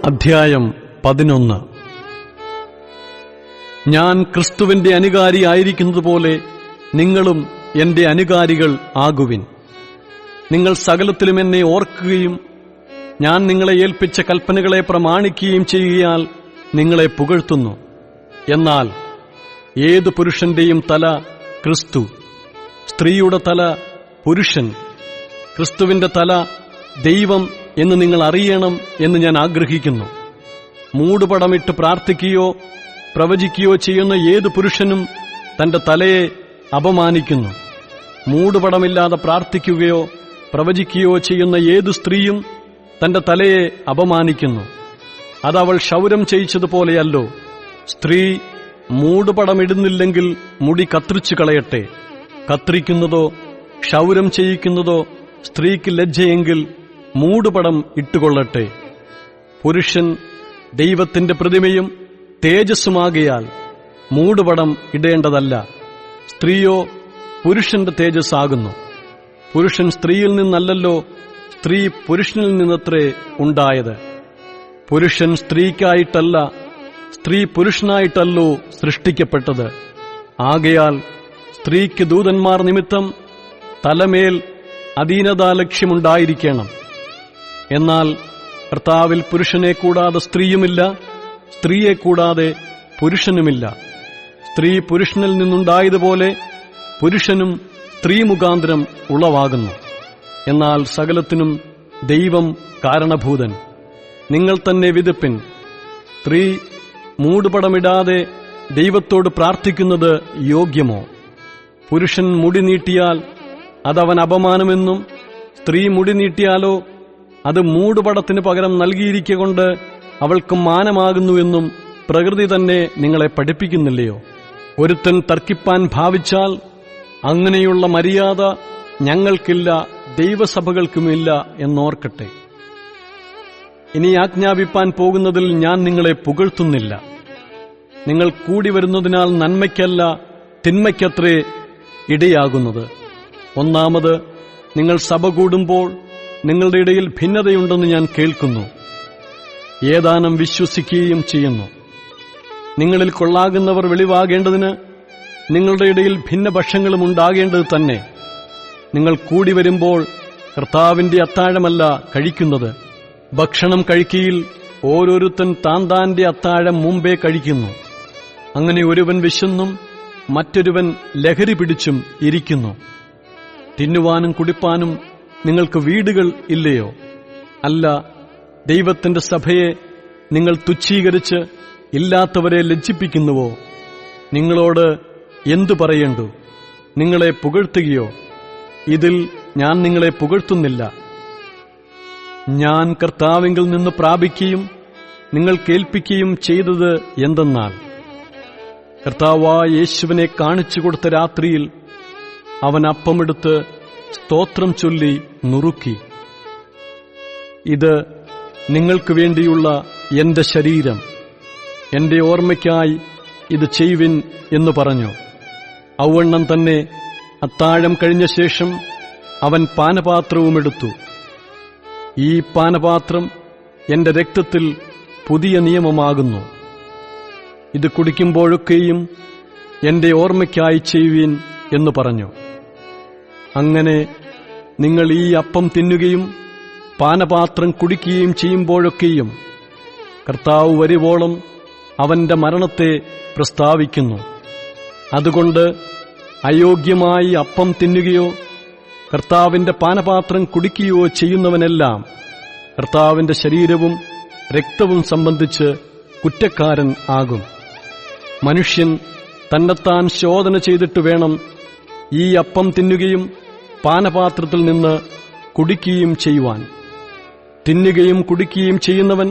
അധ്യായം 11. ഞാൻ ക്രിസ്തുവിന്റെ അനുകാരി ആയിരിക്കുന്നതുപോലെ നിങ്ങളും എന്റെ അനുകാരികൾ ആകുവിൻ. നിങ്ങൾ സകലത്തിലും എന്നെ ഓർക്കുകയും ഞാൻ നിങ്ങളെ ഏൽപ്പിച്ച കൽപ്പനകളെ പ്രമാണിക്കുകയും ചെയ്യുകയാൽ നിങ്ങളെ പുകഴ്ത്തുന്നു. എന്നാൽ ഏതു പുരുഷന്റെയും തല ക്രിസ്തു, സ്ത്രീയുടെ തല പുരുഷൻ, ക്രിസ്തുവിന്റെ തല ദൈവം എന്ന് നിങ്ങൾ അറിയണം എന്ന് ഞാൻ ആഗ്രഹിക്കുന്നു. മൂടുപടമിട്ട് പ്രാർത്ഥിക്കുകയോ പ്രവചിക്കുകയോ ചെയ്യുന്ന ഏതു പുരുഷനും തന്റെ തലയെ അപമാനിക്കുന്നു. മൂടുപടമില്ലാതെ പ്രാർത്ഥിക്കുകയോ പ്രവചിക്കുകയോ ചെയ്യുന്ന ഏതു സ്ത്രീയും തന്റെ തലയെ അപമാനിക്കുന്നു. അതവൾ ക്ഷൗരം ചെയ്യിച്ചതുപോലെയല്ലോ. സ്ത്രീ മൂടുപടമിടുന്നില്ലെങ്കിൽ മുടി കത്രിച്ചു കളയട്ടെ. കത്രിക്കുന്നതോ ക്ഷൗരം ചെയ്യിക്കുന്നതോ സ്ത്രീക്ക് ലജ്ജയെങ്കിൽ മൂടുപടം ഇട്ടുകൊള്ളട്ടെ. പുരുഷൻ ദൈവത്തിന്റെ പ്രതിമയും തേജസ്സുമാകയാൽ മൂടുപടം ഇടേണ്ടതല്ല. സ്ത്രീയോ പുരുഷന്റെ തേജസ്സാകുന്നു. പുരുഷൻ സ്ത്രീയിൽ നിന്നല്ലല്ലോ, സ്ത്രീ പുരുഷനിൽ നിന്നത്രേ ഉണ്ടായത്. പുരുഷൻ സ്ത്രീക്കായിട്ടല്ല, സ്ത്രീ പുരുഷനായിട്ടല്ലോ സൃഷ്ടിക്കപ്പെട്ടത്. ആകയാൽ സ്ത്രീക്ക് ദൂതന്മാർ നിമിത്തം തലമേൽ അധീനതാലക്ഷ്യമുണ്ടായിരിക്കണം. എന്നാൽ കർത്താവിൽ പുരുഷനെ കൂടാതെ സ്ത്രീയുമില്ല, സ്ത്രീയെ കൂടാതെ പുരുഷനുമില്ല. സ്ത്രീ പുരുഷനിൽ നിന്നുണ്ടായതുപോലെ പുരുഷനും സ്ത്രീ മുഖാന്തരം ഉളവാകുന്നു. എന്നാൽ സകലത്തിനും ദൈവം കാരണഭൂതൻ. നിങ്ങൾ തന്നെ വിധിപ്പിൻ. സ്ത്രീ മൂടുപടമിടാതെ ദൈവത്തോട് പ്രാർത്ഥിക്കുന്നത് യോഗ്യമോ? പുരുഷൻ മുടി നീട്ടിയാൽ അതവൻ അപമാനമെന്നും സ്ത്രീ മുടി നീട്ടിയാലോ അത് മൂടുപടത്തിന് പകരം നൽകിയിരിക്കൊണ്ട് അവൾക്ക് മാനമാകുന്നുവെന്നും പ്രകൃതി തന്നെ നിങ്ങളെ പഠിപ്പിക്കുന്നില്ലയോ? ഒരുത്തൻ തർക്കിപ്പാൻ ഭാവിച്ചാൽ അങ്ങനെയുള്ള മര്യാദ ഞങ്ങൾക്കില്ല, ദൈവസഭകൾക്കുമില്ല എന്നോർക്കട്ടെ. ഇനി ആജ്ഞാപിപ്പാൻ പോകുന്നതിൽ ഞാൻ നിങ്ങളെ പുകഴ്ത്തുന്നില്ല. നിങ്ങൾ കൂടി വരുന്നതിനാൽ നന്മയ്ക്കല്ല തിന്മയ്ക്കത്രേ ഇടയാകുന്നത്. ഒന്നാമത്, നിങ്ങൾ സഭ കൂടുമ്പോൾ നിങ്ങളുടെ ഇടയിൽ ഭിന്നതയുണ്ടെന്ന് ഞാൻ കേൾക്കുന്നു. ഏതാനും വിശ്വസിക്കുകയും ചെയ്യുന്നു. നിങ്ങളിൽ കൊള്ളാകുന്നവർ വെളിവാകേണ്ടതിന് നിങ്ങളുടെ ഇടയിൽ ഭിന്നപക്ഷങ്ങളും ഉണ്ടാകേണ്ടത് തന്നെ. നിങ്ങൾ കൂടി വരുമ്പോൾ കർത്താവിന്റെ അത്താഴമല്ല കഴിക്കുന്നത്. ഭക്ഷണം കഴിക്കയിൽ ഓരോരുത്തൻ താന്താന്റെ അത്താഴം മുമ്പേ കഴിക്കുന്നു. അങ്ങനെ ഒരുവൻ വിശന്നും മറ്റൊരുവൻ ലഹരി പിടിച്ചും ഇരിക്കുന്നു. തിന്നുവാനും കുടിപ്പാനും നിങ്ങൾക്ക് വീടുകൾ ഇല്ലയോ? അല്ല, ദൈവത്തിന്റെ സഭയെ നിങ്ങൾ തുച്ഛീകരിച്ച് ഇല്ലാത്തവരെ ലജ്ജിപ്പിക്കുന്നുവോ? നിങ്ങളോട് എന്തു പറയേണ്ടു? നിങ്ങളെ പുകഴ്ത്തുകയോ? ഇതിൽ ഞാൻ നിങ്ങളെ പുകഴ്ത്തുന്നില്ല. ഞാൻ കർത്താവിങ്കിൽ നിന്ന് പ്രാപിക്കുകയും നിങ്ങൾ കേൾപ്പിക്കുകയും ചെയ്തത് എന്തെന്നാൽ, കർത്താവായ യേശുവിനെ കാണിച്ചു കൊടുത്ത രാത്രിയിൽ അവൻ അപ്പമെടുത്ത് സ്തോത്രം ചൊല്ലി നുറുക്കി, ഇത് നിങ്ങൾക്ക് വേണ്ടിയുള്ള എന്റെ ശരീരം, എന്റെ ഓർമ്മയ്ക്കായി ഇത് ചെയ്യുവിൻ എന്ന് പറഞ്ഞു. ഔവണ്ണം തന്നെ അത്താഴം കഴിഞ്ഞ ശേഷം അവൻ പാനപാത്രവുമെടുത്തു. ഈ പാനപാത്രം എന്റെ രക്തത്തിൽ പുതിയ നിയമമാകുന്നു. ഇത് കുടിക്കുമ്പോഴൊക്കെയും എന്റെ ഓർമ്മയ്ക്കായി ചെയ്യുവിൻ എന്ന് പറഞ്ഞു. അങ്ങനെ നിങ്ങൾ ഈ അപ്പം തിന്നുകയും പാനപാത്രം കുടിക്കുകയും ചെയ്യുമ്പോഴൊക്കെയും കർത്താവ് വരുവോളം അവന്റെ മരണത്തെ പ്രസ്താവിക്കുന്നു. അതുകൊണ്ട് അയോഗ്യമായി അപ്പം തിന്നുകയോ കർത്താവിന്റെ പാനപാത്രം കുടിക്കുകയോ ചെയ്യുന്നവനെല്ലാം കർത്താവിന്റെ ശരീരവും രക്തവും സംബന്ധിച്ച് കുറ്റക്കാരൻ ആകും. മനുഷ്യൻ തന്നെത്താൻ ശോധന ചെയ്തിട്ട് വേണം ഈ അപ്പം തിന്നുകയും പാനപാത്രത്തിൽ നിന്ന് കുടിക്കുകയും ചെയ്യുവാൻ. തിന്നുകയും കുടിക്കുകയും ചെയ്യുന്നവൻ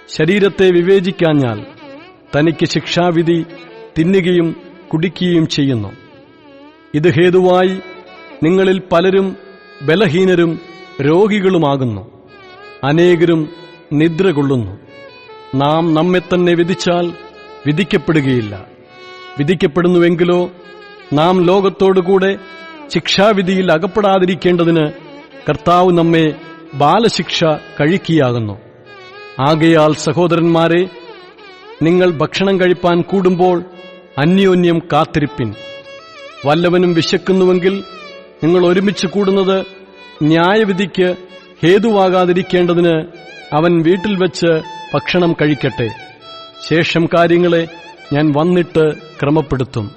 ശരീരത്തെ വിവേചിക്കാഞ്ഞാൽ തനിക്ക് ശിക്ഷാവിധി തിന്നുകയും കുടിക്കുകയും ചെയ്യുന്നു. ഇത് ഹേതുവായി നിങ്ങളിൽ പലരും ബലഹീനരും രോഗികളുമാകുന്നു. അനേകരും നിദ്ര കൊള്ളുന്നു. നാം നമ്മെ തന്നെ വിധിച്ചാൽ വിധിക്കപ്പെടുകയില്ല. വിധിക്കപ്പെടുന്നുവെങ്കിലോ നാം ലോകത്തോടുകൂടെ ശിക്ഷാവിധിയിൽ അകപ്പെടാതിരിക്കേണ്ടതിന് കർത്താവ് നമ്മെ ബാലശിക്ഷ കഴിക്കുകയാകുന്നു. ആകയാൽ സഹോദരന്മാരെ, നിങ്ങൾ ഭക്ഷണം കഴിപ്പാൻ കൂടുമ്പോൾ അന്യോന്യം കാത്തിരിപ്പിൻ. വല്ലവനും വിശക്കുന്നുവെങ്കിൽ നിങ്ങൾ ഒരുമിച്ച് കൂടുന്നത് ന്യായവിധിക്ക് ഹേതുവാകാതിരിക്കേണ്ടതിന് അവൻ വീട്ടിൽ വെച്ച് ഭക്ഷണം കഴിക്കട്ടെ. ശേഷം കാര്യങ്ങളെ ഞാൻ വന്നിട്ട് ക്രമപ്പെടുത്തും.